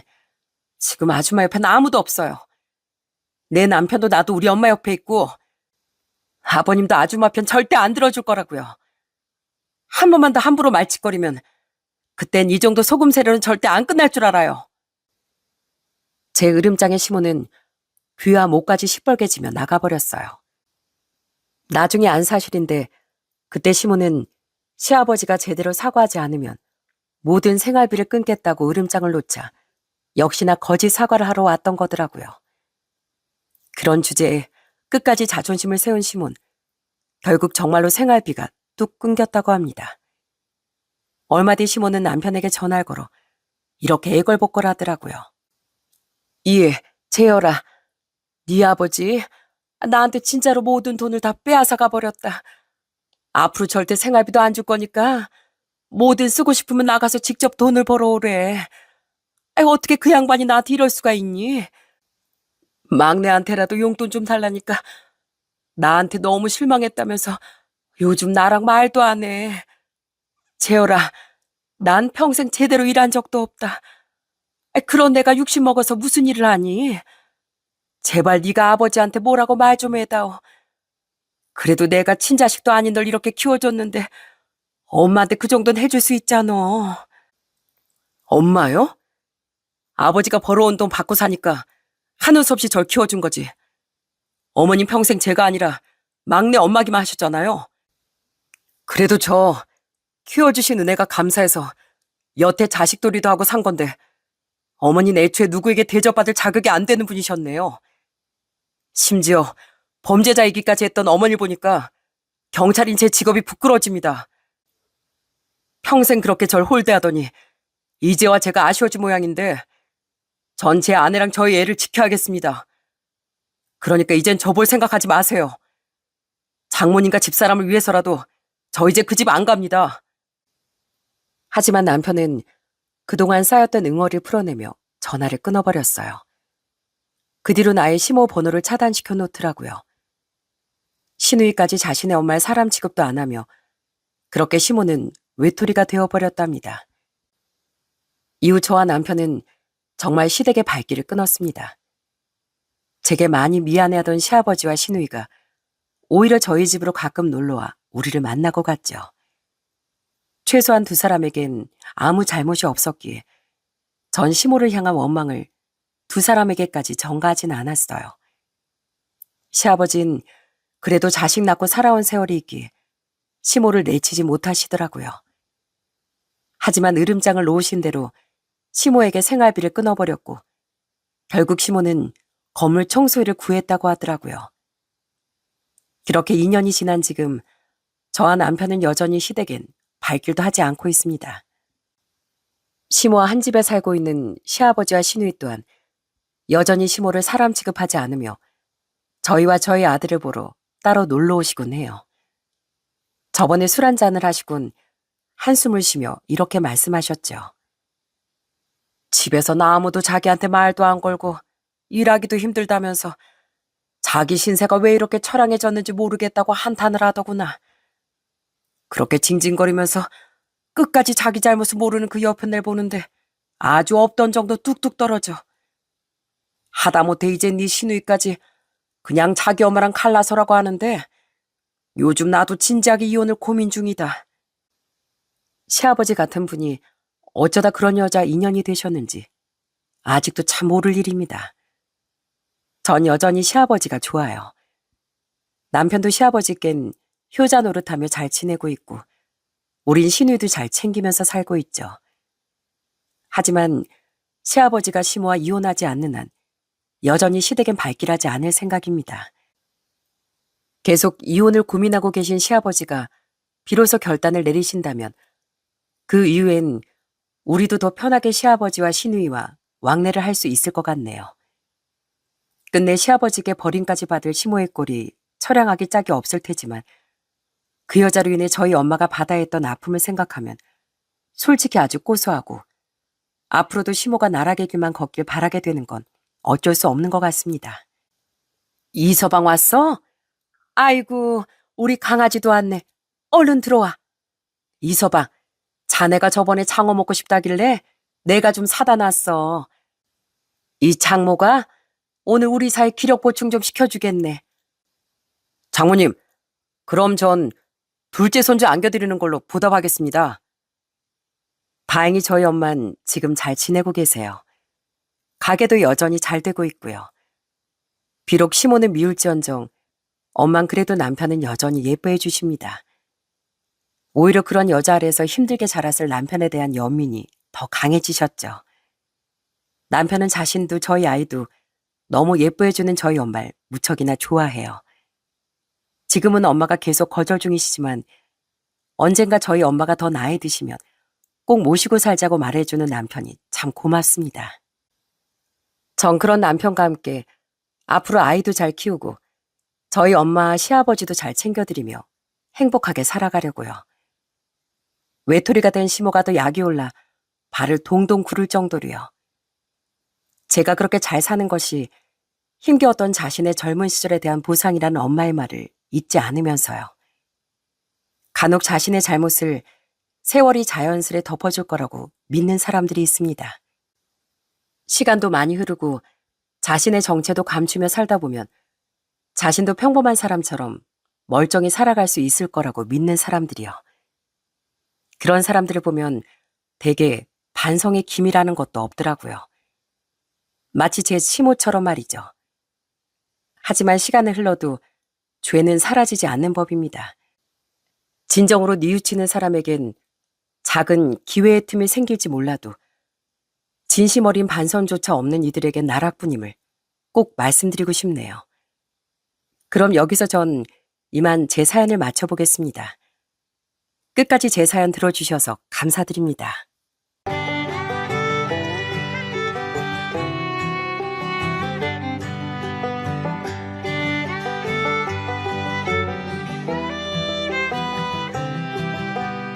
[SPEAKER 1] 지금 아줌마 옆에는 아무도 없어요. 내 남편도 나도 우리 엄마 옆에 있고 아버님도 아줌마 편 절대 안 들어줄 거라고요. 한 번만 더 함부로 말짓거리면 그땐 이 정도 소금 세례는 절대 안 끝날 줄 알아요. 제 으름장의 시모는 귀와 목까지 시뻘개지며 나가버렸어요. 나중에 안 사실인데 그때 시모는 시아버지가 제대로 사과하지 않으면 모든 생활비를 끊겠다고 으름장을 놓자 역시나 거짓 사과를 하러 왔던 거더라고요. 그런 주제에 끝까지 자존심을 세운 시몬. 결국 정말로 생활비가 뚝 끊겼다고 합니다. 얼마 뒤 시몬은 남편에게 전화를 걸어 이렇게 애걸복걸하더라고요. 예, 재열아. 네 아버지 나한테 진짜로 모든 돈을 다 빼앗아 가버렸다. 앞으로 절대 생활비도 안 줄 거니까 뭐든 쓰고 싶으면 나가서 직접 돈을 벌어오래. 아이, 어떻게 그 양반이 나한테 이럴 수가 있니? 막내한테라도 용돈 좀 달라니까 나한테 너무 실망했다면서 요즘 나랑 말도 안 해. 재열아, 난 평생 제대로 일한 적도 없다. 아이, 그런 내가 60 먹어서 무슨 일을 하니? 제발 네가 아버지한테 뭐라고 말 좀 해다오. 그래도 내가 친자식도 아닌 널 이렇게 키워줬는데 엄마한테 그 정도는 해줄 수 있잖아. 엄마요? 아버지가 벌어온 돈 받고 사니까 한우 없이 절 키워준 거지. 어머님 평생 제가 아니라 막내 엄마기만 하셨잖아요. 그래도 저 키워주신 은혜가 감사해서 여태 자식돌이도 하고 산 건데 어머니는 애초에 누구에게 대접받을 자격이 안 되는 분이셨네요. 심지어 범죄자이기까지 했던 어머니를 보니까 경찰인 제 직업이 부끄러워집니다. 평생 그렇게 절 홀대하더니 이제와 제가 아쉬워진 모양인데 전 제 아내랑 저희 애를 지켜야겠습니다. 그러니까 이젠 저 볼 생각하지 마세요. 장모님과 집사람을 위해서라도 저 이제 그 집 안 갑니다. 하지만 남편은 그동안 쌓였던 응어리를 풀어내며 전화를 끊어버렸어요. 그 뒤로 나의 시모 번호를 차단시켜 놓더라고요. 시누이까지 자신의 엄마를 사람 취급도 안 하며 그렇게 시모는 외톨이가 되어버렸답니다. 이후 저와 남편은 정말 시댁의 발길을 끊었습니다. 제게 많이 미안해하던 시아버지와 시누이가 오히려 저희 집으로 가끔 놀러와 우리를 만나고 갔죠. 최소한 두 사람에겐 아무 잘못이 없었기에 전 시모를 향한 원망을 두 사람에게까지 전가하진 않았어요. 시아버진 그래도 자식 낳고 살아온 세월이 있기에 시모를 내치지 못하시더라고요. 하지만 으름장을 놓으신 대로 시모에게 생활비를 끊어버렸고 결국 시모는 건물 청소회를 구했다고 하더라고요. 그렇게 2년이 지난 지금 저와 남편은 여전히 시댁엔 발길도 하지 않고 있습니다. 시모와 한 집에 살고 있는 시아버지와 시누이 또한 여전히 시모를 사람 취급하지 않으며 저희와 저희 아들을 보러 따로 놀러 오시곤 해요. 저번에 술 한잔을 하시곤 한숨을 쉬며 이렇게 말씀하셨죠. 집에서 나 아무도 자기한테 말도 안 걸고 일하기도 힘들다면서 자기 신세가 왜 이렇게 처량해졌는지 모르겠다고 한탄을 하더구나. 그렇게 징징거리면서 끝까지 자기 잘못을 모르는 그 옆은 날 보는데 아주 없던 정도 뚝뚝 떨어져. 하다못해 이제 네 시누이까지 그냥 자기 엄마랑 갈라서라고 하는데 요즘 나도 진지하게 이혼을 고민 중이다. 시아버지 같은 분이 어쩌다 그런 여자 인연이 되셨는지 아직도 참 모를 일입니다. 전 여전히 시아버지가 좋아요. 남편도 시아버지껜 효자 노릇하며 잘 지내고 있고 우린 시누이도 잘 챙기면서 살고 있죠. 하지만 시아버지가 시모와 이혼하지 않는 한 여전히 시댁엔 발길하지 않을 생각입니다. 계속 이혼을 고민하고 계신 시아버지가 비로소 결단을 내리신다면 그 이후엔 우리도 더 편하게 시아버지와 시누이와 왕래를 할 수 있을 것 같네요. 끝내 시아버지께 버림까지 받을 시모의 꼴이 처량하기 짝이 없을 테지만 그 여자로 인해 저희 엄마가 받아야 했던 아픔을 생각하면 솔직히 아주 고소하고 앞으로도 시모가 나락의 길만 걷길 바라게 되는 건 어쩔 수 없는 것 같습니다. 이서방 왔어? 아이고, 우리 강아지도 왔네. 얼른 들어와. 이서방, 자네가 저번에 장어 먹고 싶다길래 내가 좀 사다 놨어. 이 장모가 오늘 우리 사이 기력 보충 좀 시켜주겠네. 장모님, 그럼 전 둘째 손주 안겨드리는 걸로 보답하겠습니다. 다행히 저희 엄만 지금 잘 지내고 계세요. 가게도 여전히 잘 되고 있고요. 비록 시모는 미울지언정 엄만 그래도 남편은 여전히 예뻐해 주십니다. 오히려 그런 여자 아래에서 힘들게 자랐을 남편에 대한 연민이 더 강해지셨죠. 남편은 자신도 저희 아이도 너무 예뻐해주는 저희 엄마를 무척이나 좋아해요. 지금은 엄마가 계속 거절 중이시지만 언젠가 저희 엄마가 더 나이 드시면 꼭 모시고 살자고 말해주는 남편이 참 고맙습니다. 전 그런 남편과 함께 앞으로 아이도 잘 키우고 저희 엄마, 시아버지도 잘 챙겨드리며 행복하게 살아가려고요. 외톨이가 된 시모가 더 약이 올라 발을 동동 구를 정도로요. 제가 그렇게 잘 사는 것이 힘겨웠던 자신의 젊은 시절에 대한 보상이라는 엄마의 말을 잊지 않으면서요. 간혹 자신의 잘못을 세월이 자연스레 덮어줄 거라고 믿는 사람들이 있습니다. 시간도 많이 흐르고 자신의 정체도 감추며 살다 보면 자신도 평범한 사람처럼 멀쩡히 살아갈 수 있을 거라고 믿는 사람들이요. 그런 사람들을 보면 대개 반성의 기미라는 것도 없더라고요. 마치 제 시모처럼 말이죠. 하지만 시간을 흘러도 죄는 사라지지 않는 법입니다. 진정으로 뉘우치는 사람에겐 작은 기회의 틈이 생길지 몰라도 진심 어린 반성조차 없는 이들에겐 나락뿐임을 꼭 말씀드리고 싶네요. 그럼 여기서 전 이만 제 사연을 마쳐보겠습니다. 끝까지 제 사연 들어주셔서 감사드립니다.